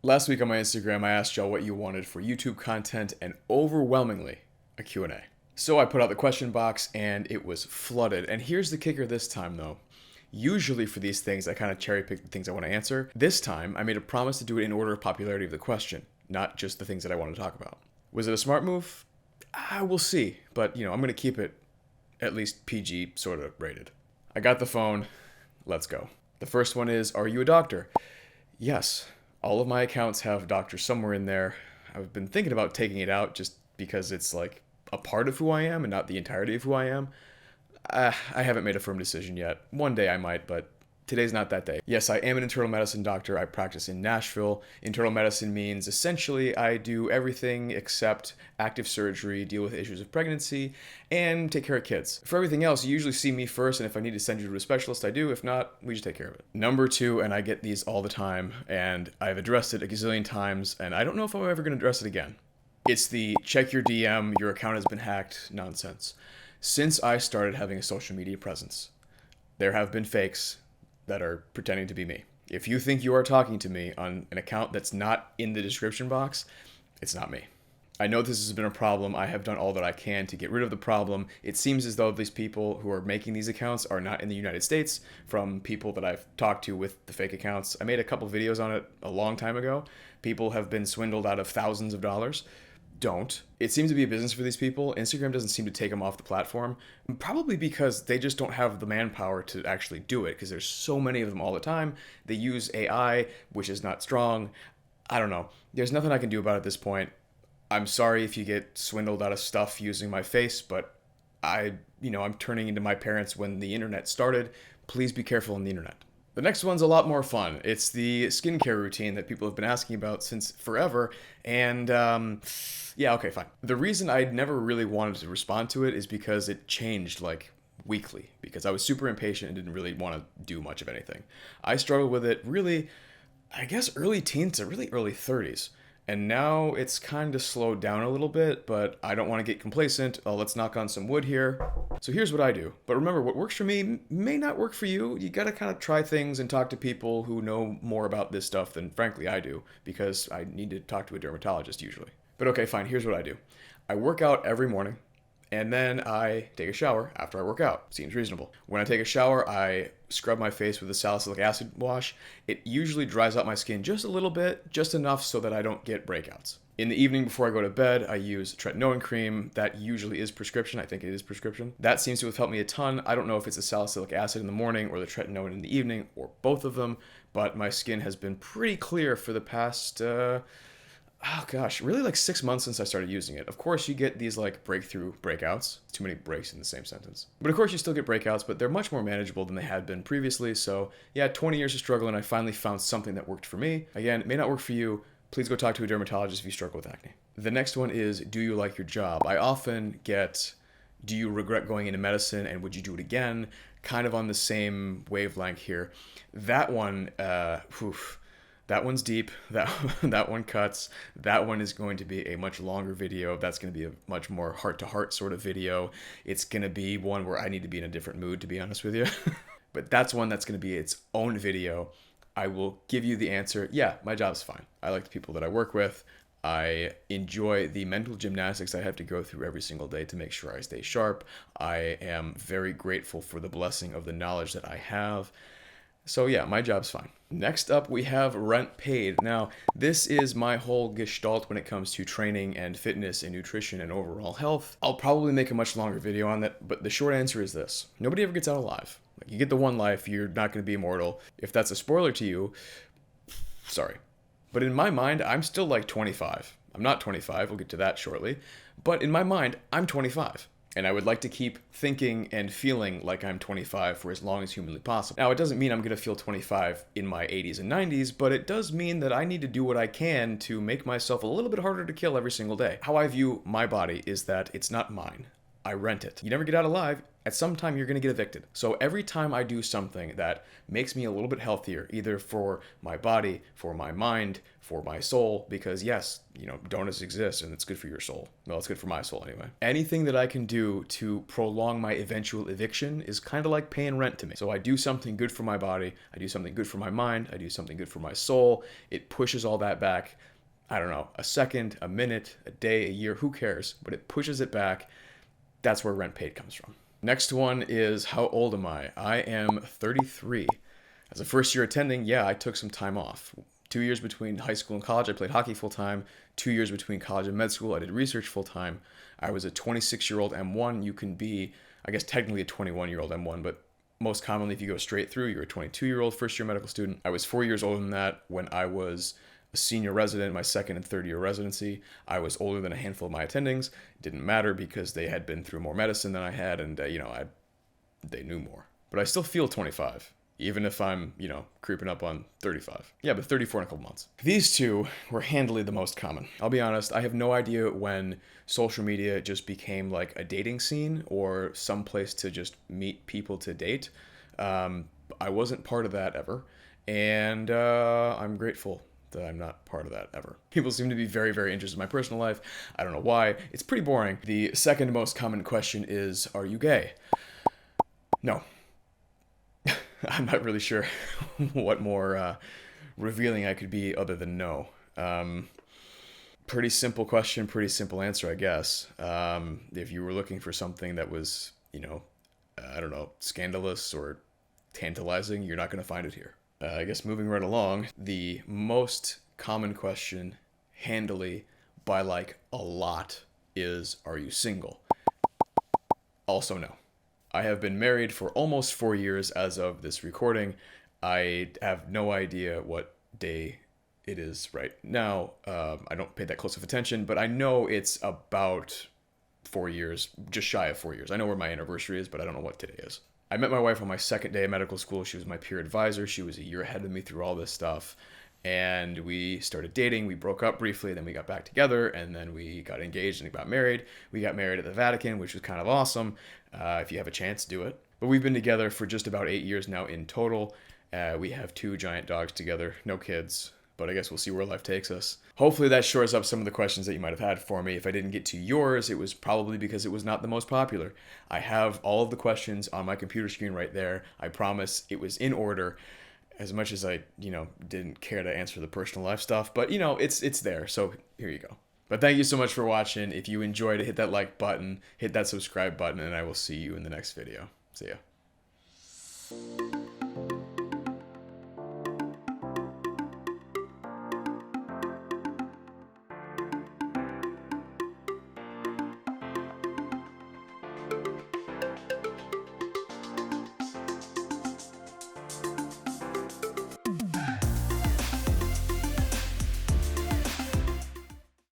Last week on my Instagram, I asked y'all what you wanted for YouTube content, and overwhelmingly, a Q&A. So I put out the question box, and it was flooded. And here's the kicker this time, though. Usually for these things, I kind of cherry pick the things I want to answer. This time, I made a promise to do it in order of popularity of the question, not just the things that I want to talk about. Was it a smart move? We'll see. But, I'm going to keep it at least PG sort of rated. I got the phone. Let's go. The first one is, are you a doctor? Yes. All of my accounts have doctor somewhere in there. I've been thinking about taking it out just because it's like a part of who I am and not the entirety of who I am. I haven't made a firm decision yet. One day I might, but today's not that day. Yes, I am an internal medicine doctor. I practice in Nashville. Internal medicine means essentially I do everything except active surgery, deal with issues of pregnancy, and take care of kids. For everything else, you usually see me first, and if I need to send you to a specialist, I do. If not, we just take care of it. Number two, and I get these all the time, and I've addressed it a gazillion times, and I don't know if I'm ever going to address it again. It's the check your DM, your account has been hacked nonsense. Since I started having a social media presence, there have been fakes that are pretending to be me. If you think you are talking to me on an account that's not in the description box, it's not me. I know this has been a problem. I have done all that I can to get rid of the problem. It seems as though these people who are making these accounts are not in the United States, from people that I've talked to with the fake accounts. I made a couple videos on it a long time ago. People have been swindled out of thousands of dollars. Don't. It seems to be a business for these people. Instagram doesn't seem to take them off the platform, probably because they just don't have the manpower to actually do it, because there's so many of them all the time. They use AI, which is not strong. I don't know. There's nothing I can do about it at this point. I'm sorry if you get swindled out of stuff using my face, but I'm turning into my parents when the internet started. Please be careful on the internet. The next one's a lot more fun. It's the skincare routine that people have been asking about since forever, and yeah, okay, fine. The reason I never really wanted to respond to it is because it changed like weekly, because I was super impatient and didn't really want to do much of anything. I struggled with it really, I guess, early teens to really early 30s. And now it's kind of slowed down a little bit, but I don't want to get complacent. Let's knock on some wood here. So here's what I do. But remember, what works for me may not work for you. You got to kind of try things and talk to people who know more about this stuff than, frankly, I do, because I need to talk to a dermatologist usually. But okay, fine, here's what I do. I work out every morning, and then I take a shower after I work out. Seems reasonable. When I take a shower, I scrub my face with a salicylic acid wash. It usually dries out my skin just a little bit, just enough so that I don't get breakouts. In the evening before I go to bed, I use tretinoin cream. That usually is prescription. I think it is prescription. That seems to have helped me a ton. I don't know if it's the salicylic acid in the morning or the tretinoin in the evening or both of them, but my skin has been pretty clear for the past really like 6 months since I started using it. Of course, you get these like breakthrough breakouts. Too many breaks in the same sentence. But of course, you still get breakouts, but they're much more manageable than they had been previously. So yeah, 20 years of struggle, and I finally found something that worked for me. Again, it may not work for you. Please go talk to a dermatologist if you struggle with acne. The next one is, do you like your job? I often get, do you regret going into medicine, and would you do it again? Kind of on the same wavelength here. That one, that one's deep. That one cuts. That one is going to be a much longer video. That's going to be a much more heart-to-heart sort of video. It's going to be one where I need to be in a different mood, to be honest with you. But that's one that's going to be its own video. I will give you the answer. Yeah, my job's fine. I like the people that I work with. I enjoy the mental gymnastics I have to go through every single day to make sure I stay sharp. I am very grateful for the blessing of the knowledge that I have. So yeah, my job's fine. Next up, we have rent paid. Now, this is my whole gestalt when it comes to training and fitness and nutrition and overall health. I'll probably make a much longer video on that, but the short answer is this. Nobody ever gets out alive. Like, you get the one life, you're not going to be immortal. If that's a spoiler to you, sorry. But in my mind, I'm still like 25. I'm not 25, we'll get to that shortly. But in my mind, I'm 25. And I would like to keep thinking and feeling like I'm 25 for as long as humanly possible. Now, it doesn't mean I'm going to feel 25 in my 80s and 90s, but it does mean that I need to do what I can to make myself a little bit harder to kill every single day. How I view my body is that it's not mine. I rent it. You never get out alive. At some time, you're going to get evicted. So every time I do something that makes me a little bit healthier, either for my body, for my mind, for my soul, because yes, donuts exist and it's good for your soul. Well, it's good for my soul anyway. Anything that I can do to prolong my eventual eviction is kind of like paying rent to me. So I do something good for my body, I do something good for my mind, I do something good for my soul. It pushes all that back, I don't know, a second, a minute, a day, a year, who cares? But it pushes it back. That's where rent paid comes from. Next one is, how old am I? I am 33. As a first year attending, yeah, I took some time off. 2 years between high school and college, I played hockey full time. 2 years between college and med school, I did research full time. I was a 26-year-old M1. You can be, I guess, technically a 21-year-old M1, but most commonly, if you go straight through, you're a 22-year-old first year medical student. I was 4 years older than that when I was a senior resident in my second and third year residency. I was older than a handful of my attendings. It didn't matter because they had been through more medicine than I had, and they knew more. But I still feel 25, even if I'm creeping up on 35. Yeah, but 34 in a couple months. These two were handily the most common. I'll be honest, I have no idea when social media just became like a dating scene or some place to just meet people to date. I wasn't part of that ever, and I'm grateful that I'm not part of that ever. People seem to be very, very interested in my personal life. I don't know why. It's pretty boring. The second most common question is, are you gay? No. I'm not really sure what more revealing I could be other than no. Pretty simple question, pretty simple answer, I guess. If you were looking for something that was, I don't know, scandalous or tantalizing, you're not going to find it here. I guess moving right along, the most common question handily by like a lot is, are you single? Also no. I have been married for almost 4 years as of this recording. I have no idea what day it is right now. I don't pay that close of attention, but I know it's about 4 years, just shy of 4 years. I know where my anniversary is, but I don't know what today is. I met my wife on my second day of medical school. She was my peer advisor. She was a year ahead of me through all this stuff. And we started dating. We broke up briefly, then we got back together, and then we got engaged and got married. We got married at the Vatican, which was kind of awesome. If you have a chance, do it. But we've been together for just about 8 years now in total. We have 2 giant dogs together, no kids, but I guess we'll see where life takes us. Hopefully that shores up some of the questions that you might have had for me. If I didn't get to yours, it was probably because it was not the most popular. I have all of the questions on my computer screen right there. I promise it was in order, as much as I, didn't care to answer the personal life stuff, but it's there. So here you go. But thank you so much for watching. If you enjoyed it, hit that like button, hit that subscribe button, and I will see you in the next video. See ya.